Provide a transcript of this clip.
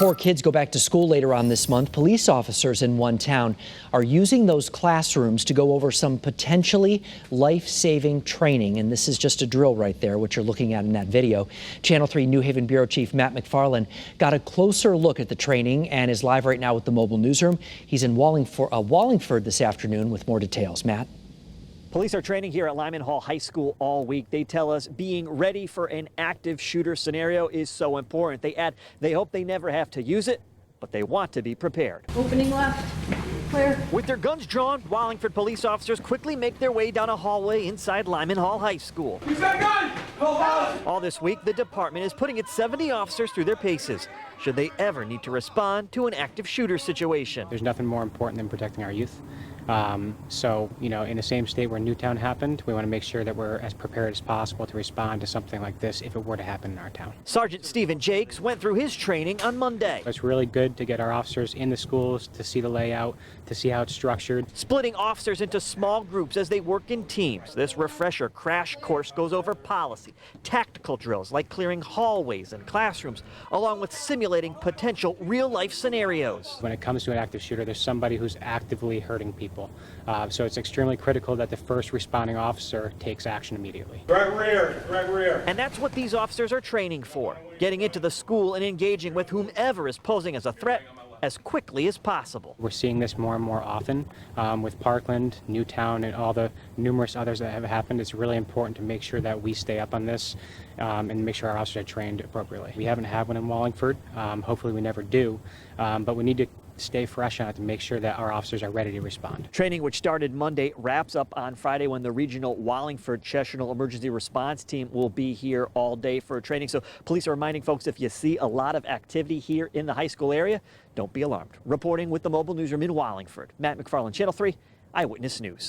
Before kids go back to school later on this month, police officers in one town are using those classrooms to go over some potentially life-saving training. And this is just a drill right there, which you're looking at in that video. Channel 3 New Haven Bureau Chief Matt McFarland got a closer look at the training and is live right now with the mobile newsroom. He's in Wallingford this afternoon with more details. Matt? Police are training here at Lyman Hall High School all week. They tell us being ready for an active shooter scenario is so important. They add they hope they never have to use it, but they want to be prepared. Opening left. Clear. With their guns drawn, Wallingford police officers quickly make their way down a hallway inside Lyman Hall High School. Who's got a gun? All this week, the department is putting its 70 officers through their paces, should they ever need to respond to an active shooter situation. There's nothing more important than protecting our youth. So, in the same state where Newtown happened, we want to make sure that we're as prepared as possible to respond to something like this if it were to happen in our town. Sergeant Stephen Jakes went through his training on Monday. It's really good to get our officers in the schools to see the layout, to see how it's structured. Splitting officers into small groups as they work in teams. This refresher crash course goes over policy, tactical drills like clearing hallways and classrooms, along with simulating potential real-life scenarios. When it comes to an active shooter, there's somebody who's actively hurting people. So it's extremely critical that the first responding officer takes action immediately. Right rear. And that's what these officers are training for, getting into the school and engaging with whomever is posing as a threat as quickly as possible. We're seeing this more and more often with Parkland, Newtown, and all the numerous others that have happened. It's really important to make sure that we stay up on this and make sure our officers are trained appropriately. We haven't had one in Wallingford. Hopefully we never do, but we need to stay fresh on it to make sure that our officers are ready to respond. Training, which started Monday, wraps up on Friday when the regional Wallingford Sessional Emergency Response Team will be here all day for training. So police are reminding folks, if you see a lot of activity here in the high school area, don't be alarmed. Reporting with the mobile newsroom in Wallingford, Matt McFarland, Channel 3 Eyewitness News.